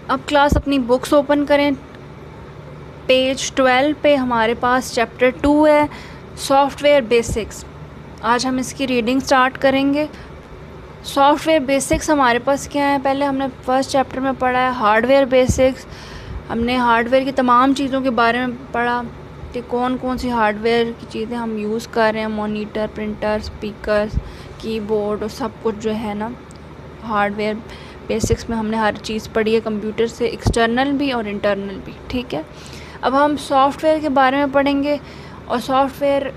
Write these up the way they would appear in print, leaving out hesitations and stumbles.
अब क्लास अपनी books open करें, पेज 12 पे हमारे पास चैप्टर 2 है, सॉफ्टवेयर बेसिक्स। आज हम इसकी रीडिंग स्टार्ट करेंगे। सॉफ्टवेयर बेसिक्स हमारे पास क्या है, पहले हमने फर्स्ट चैप्टर में पढ़ा है हार्डवेयर बेसिक्स। हमने हार्डवेयर की तमाम चीज़ों के बारे में पढ़ा कि कौन कौन सी हार्डवेयर की चीज़ें हम यूज़ कर रहे हैं, मॉनिटर, प्रिंटर, स्पीकर्स, कीबोर्ड और सब कुछ जो है ना। हार्डवेयर बेसिक्स में हमने हर चीज़ पढ़ी है, कंप्यूटर से एक्सटर्नल भी और इंटरनल भी। ठीक है, अब हम सॉफ्टवेयर के बारे में पढ़ेंगे और सॉफ्टवेयर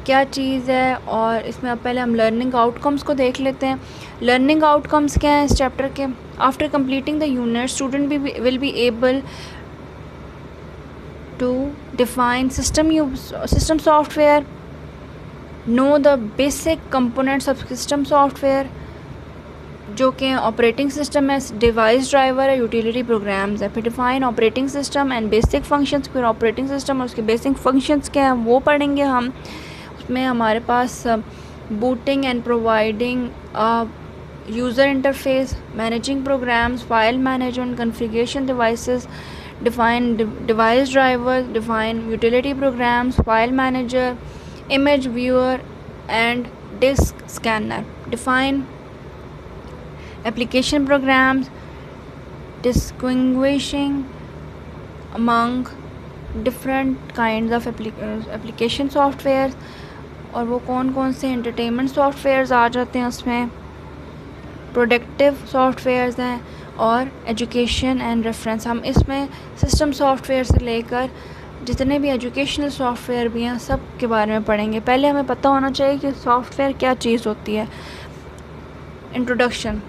क्या चीज़ है, और इसमें अब पहले हम लर्निंग आउटकम्स को देख लेते हैं। लर्निंग आउटकम्स क्या हैं इस चैप्टर के? After completing the unit, student will be able to define system software, know the basic components of system software, जो कि ऑपरेटिंग सिस्टम है, डिवाइस ड्राइवर है, यूटिलिटी प्रोग्राम्स है। फिर define operating system and basic functions, फिर operating system और उसके basic functions क्या हैं वो पढ़ेंगे हम। उसमें हमारे पास booting and providing user interface, managing programs, file management, configuration devices, define device driver, define utility programs, file manager, image viewer and disk scanner, define application programs, distinguishing among different kinds of application software, और वो कौन कौन से entertainment softwares आ जाते हैं उसमें, productive softwares हैं, और एजुकेशन एंड रेफरेंस। हम इसमें सिस्टम सॉफ्टवेयर से लेकर जितने भी एजुकेशनल सॉफ्टवेयर भी हैं सब के बारे में पढ़ेंगे। पहले हमें पता होना चाहिए कि सॉफ्टवेयर क्या चीज़ होती है। Introduction.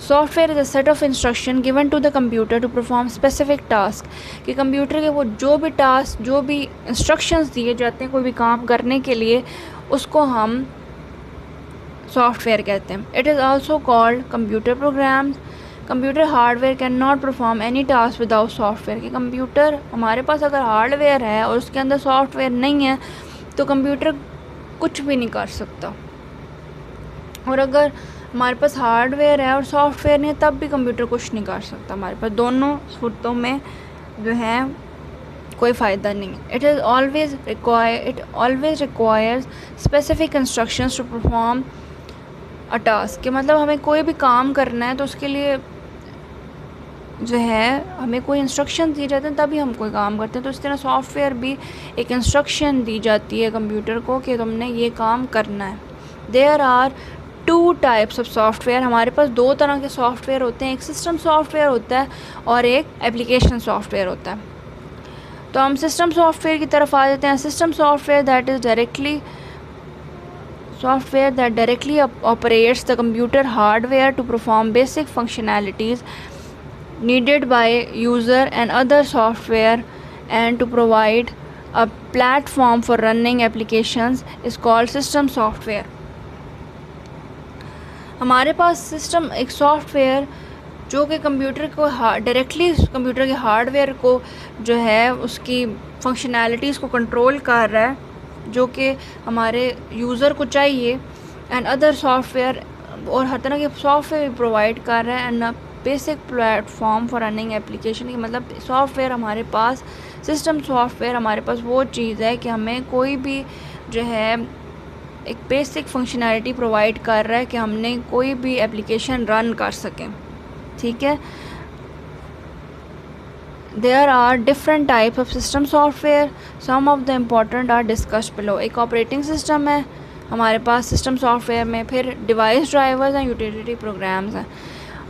Software is a set of instruction given to the computer to perform specific task, कि कंप्यूटर के वो जो भी टास्क, जो भी इंस्ट्रक्शंस दिए जाते हैं कोई भी काम करने के लिए, उसको हम सॉफ्टवेयर कहते हैं। It is also called computer programs. Computer hardware can not perform any task without software, कि कंप्यूटर हमारे पास अगर हार्डवेयर है और उसके अंदर सॉफ्टवेयर नहीं है तो कंप्यूटर कुछ भी नहीं कर सकता। और अगर हमारे पास हार्डवेयर है और सॉफ्टवेयर नहीं है तब भी कंप्यूटर कुछ नहीं कर सकता। हमारे पास दोनों सूरतों में जो है कोई फ़ायदा नहीं है। It always requires specific instructions to perform a task, के मतलब हमें कोई भी काम करना है तो उसके लिए जो है हमें कोई इंस्ट्रक्शन दिए जाते हैं तभी हम कोई काम करते हैं। तो इस तरह सॉफ्टवेयर भी एक इंस्ट्रक्शन दी जाती है कंप्यूटर को कि तुमने ये काम करना है। There are 2 types of software. हमारे पास 2 तरह के सॉफ्टवेयर होते हैं, एक सिस्टम सॉफ्टवेयर होता है और एक एप्लीकेशन सॉफ्टवेयर होता है। तो हम सिस्टम सॉफ्टवेयर की तरफ आ जाते हैं। System software that directly operates the computer hardware to perform basic functionalities needed by user and other software, and to provide a platform for running applications is called system software. हमारे पास system एक software जो कि computer को directly computer के hardware को जो है उसकी फंक्शनैलिटीज़ को कंट्रोल कर रहा है, जो कि हमारे यूज़र को चाहिए, एंड अदर सॉफ्टवेयर, और हर तरह के सॉफ्टवेयर प्रोवाइड कर रहा है, and basic platform for running application. की मतलब सॉफ्टवेयर हमारे पास, सिस्टम सॉफ्टवेयर हमारे पास वो चीज़ है कि हमें कोई भी जो है एक बेसिक फंक्शनैलिटी प्रोवाइड कर रहा है कि हमने कोई भी एप्लीकेशन रन कर सकें। ठीक है, There are different types of system software. Some of the important are discussed below. एक ऑपरेटिंग सिस्टम है हमारे पास सिस्टम सॉफ्टवेयर में, फिर डिवाइस ड्राइवर्स हैं, यूटिलिटी प्रोग्राम्स हैं।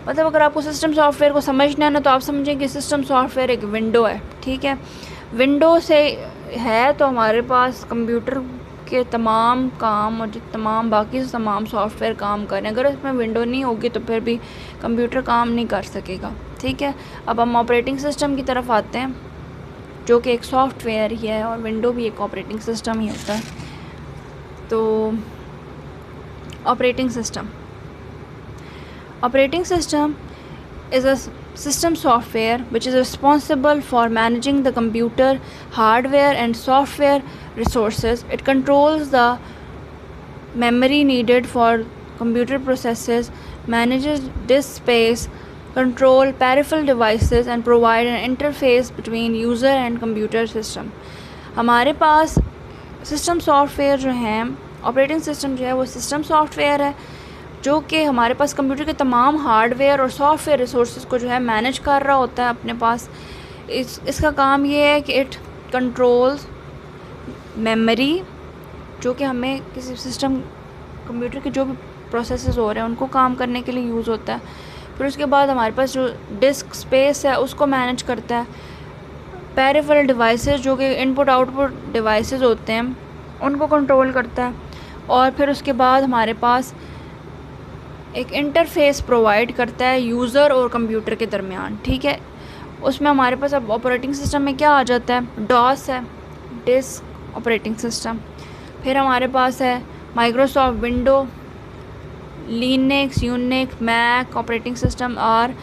मतलब अगर आपको सिस्टम सॉफ्टवेयर को समझना है ना तो आप समझें कि सिस्टम सॉफ्टवेयर एक विंडो है। ठीक है, विंडो से है तो हमारे पास कंप्यूटर के तमाम काम और जो तमाम बाकी तमाम सॉफ्टवेयर काम करें, अगर उसमें विंडो नहीं होगी तो फिर भी कंप्यूटर काम नहीं कर सकेगा। ठीक है, अब हम ऑपरेटिंग सिस्टम की तरफ आते हैं जो कि एक सॉफ्टवेयर ही है, और विंडो भी एक ऑपरेटिंग सिस्टम ही होता है। तो operating system is a system software which is responsible for managing the computer hardware and software resources. It controls the memory needed for computer processes, manages disk space, control peripheral devices and provide an interface between user and computer system। हमारे पास system software जो है, operating system जो है वो system software है जो कि हमारे पास कंप्यूटर के तमाम हार्डवेयर और सॉफ्टवेयर रिसोर्सेज को जो है मैनेज कर रहा होता है अपने पास। इसका काम ये है कि इट कंट्रोल्स मेमोरी, जो कि हमें किसी सिस्टम कंप्यूटर के जो भी प्रोसेसेस हो रहे हैं उनको काम करने के लिए यूज़ होता है। फिर उसके बाद हमारे पास जो डिस्क स्पेस है उसको मैनेज करता है। पेरिफेरल डिवाइसेस जो कि इनपुट आउटपुट डिवाइसेस होते हैं उनको कंट्रोल करता है। और फिर उसके बाद हमारे पास एक इंटरफेस प्रोवाइड करता है यूज़र और कंप्यूटर के दरमियान, ठीक है। उसमें हमारे पास अब ऑपरेटिंग सिस्टम में क्या आ जाता है, डॉस है, डिस्क ऑपरेटिंग सिस्टम। फिर हमारे पास है Microsoft window, Linux, Unix, Mac operating system are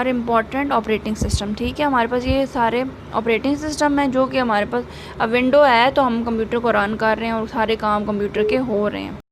important operating system, ठीक है। हमारे पास ये सारे ऑपरेटिंग सिस्टम हैं जो कि हमारे पास अब विंडो है तो हम कंप्यूटर को रन कर रहे हैं और सारे काम कंप्यूटर के हो रहे हैं।